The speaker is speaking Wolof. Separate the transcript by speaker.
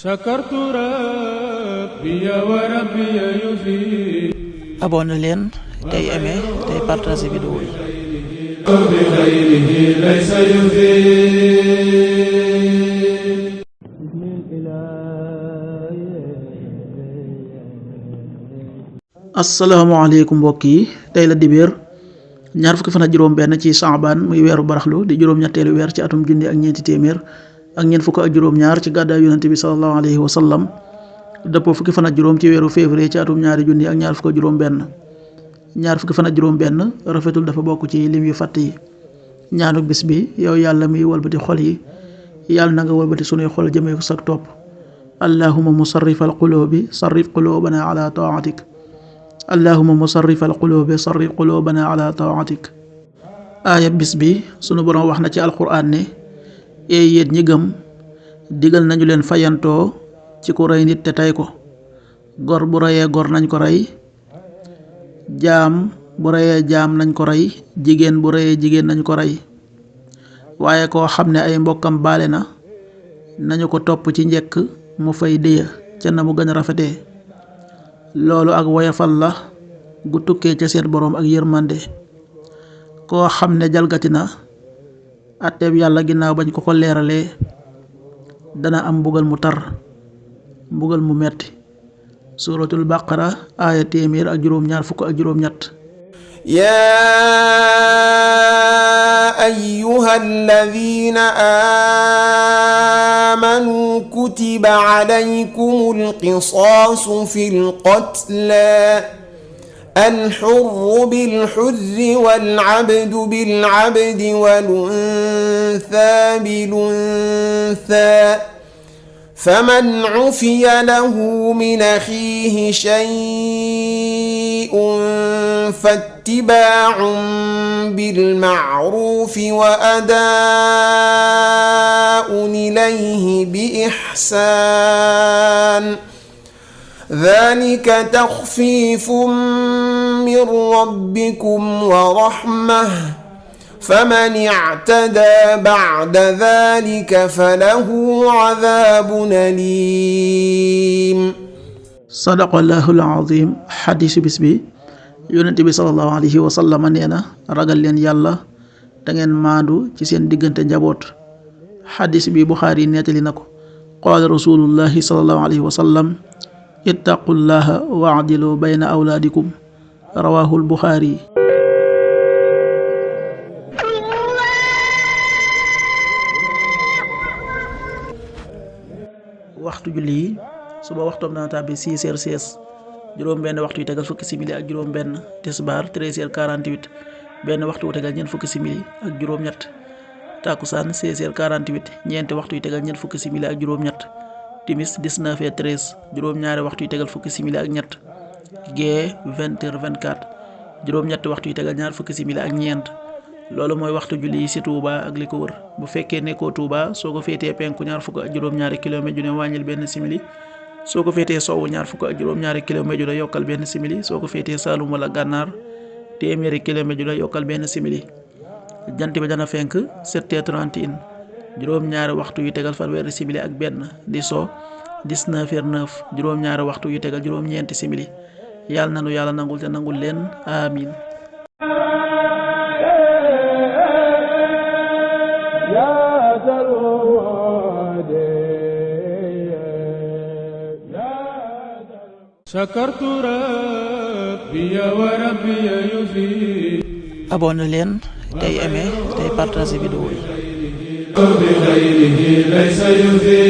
Speaker 1: sakartu rabbi wa rabbi yufi.
Speaker 2: abonné leen tey aimé tey partagé vidéo yi.
Speaker 1: bi xayrihi laysa yufi.
Speaker 2: asalaamaaleykum mbokk yi, tey la dibéer ñaar fukki fan ak juróom benn ci Saabaan muy weeru baraxlu di juróom-ñetteelu weer ci atum junni ak ñeenti téeméer ak ñeent fukk ak juróom-ñaar ci gàddaay yonent bi sallallahu alayhi wa sallam, dëppoo fukki fan ak juróom ci weeru février ci atum ñaari junni ak ñaar fukk ak juróom benn. ñaar fukki fan ak juróom benn rafetul dafa bokk ci lim yu fàtt yi. ñaanu bis bi, yow yàlla mi walbati xol yi, yàlla na nga walbati sunuy xol jëmee ko sag topp. allahumma musarrifal qulubi sarrif qulubana ala taatik. allahumma musarrifal qulubi sarrif qulubana ala taatik. aaya bis bi, sunu borom wax na ci alquran ne, eey yéen ñi gëm, digal nañu leen fayantoo ci ku rey nit te tey ko. gor bu reyee gor nañ ko rey, jaam bu reyee jaam nañ ko rey, jigéen bu reyee jigéen nañ ko rey. waaye koo xam ne ay mbokkam baale na, nañu ko topp ci njëkk mu fay déya ca na mu gën a rafetee. loolu ak woyafal la gu tukkee ca seen boroom ak yërmande. koo xam ne jalgati na àtteeb yàlla ginnaaw bañ ko leeralee, dana am mbugal mu tar, mbugal mu metti. suuratul baqara aaya téeméer ak juróom-ñaar fukk ak juróom-ñett.
Speaker 3: yaa ayyuhal ladiina aamanuu kutiba alaykumul qisaasu fil qatlaa الحر بالحر والعبد بالعبد والأنثى بالأنثى فمن عفي له من أخيه شيء فاتباع بالمعروف وأداء إليه بإحسان ذلك تخفيف من ربكم ورحمة فمن اعتدى بعد ذلك فله عذاب أليم.
Speaker 2: sadaqallahul azim. xadiisu bis bi, yonent bi sallallahu alayhi wa sallam nee na, ragal leen yàlla da ngeen maandu ci seen diggante njaboot. xadiis bi Buxaari nettali na ko. qaala rasulullahi sallallahu alayhi wa sallam, ittaqullaha waadilu bayna awlaadikum. rawaahul Buxaari. waxtu julli yi, suba waxtoom dana tàbbi 6h16, juróom benn waxtu yu tegal fukki simili ak juróom benn. tisbaar 13h48, benn waxtu wu tegal ñeent fukki simili ak juróom ñett. takkusaan 16h48, ñeenti waxtu yu tegal ñeent fukki simili ak juróom ñett. timis 19h13, juróom ñaari waxtu yu tegal fukki simili ak ñett. gee 20h24, juróom ñetti waxtu yu tegal ñaar fukki simili ak ñeent. loolu mooy waxtu julli yi ci Touba ak li ko wër. bu fekkee nekkoo Touba, soo ko féetee penku ñaar fukk ak juróom-ñaari kilomètre ju ne wàññil benn simili. soo ko féetee sowwu ñaar fukk ak juróom-ñaari kilomètre ju ne yokkal benn simili. soo ko féetee Saalum wala Gànnaar, téeméeri kilomètre ju ne yokkal benn simili. jant bi dana fenk 7h31, juróom-ñaari waxtu yu tegal fanweeri simili ak benn. di so 19h09, juróom-ñaari waxtu yu tegal juróom-ñeenti simili. yàlla na nu yàlla nangul te nangul leen, amiin.
Speaker 1: sakartu rabbi wa rabbi yufi.
Speaker 2: abonné leen tey aimé tey partagé vidéo yi.
Speaker 1: bi xayrihi laysa yufi.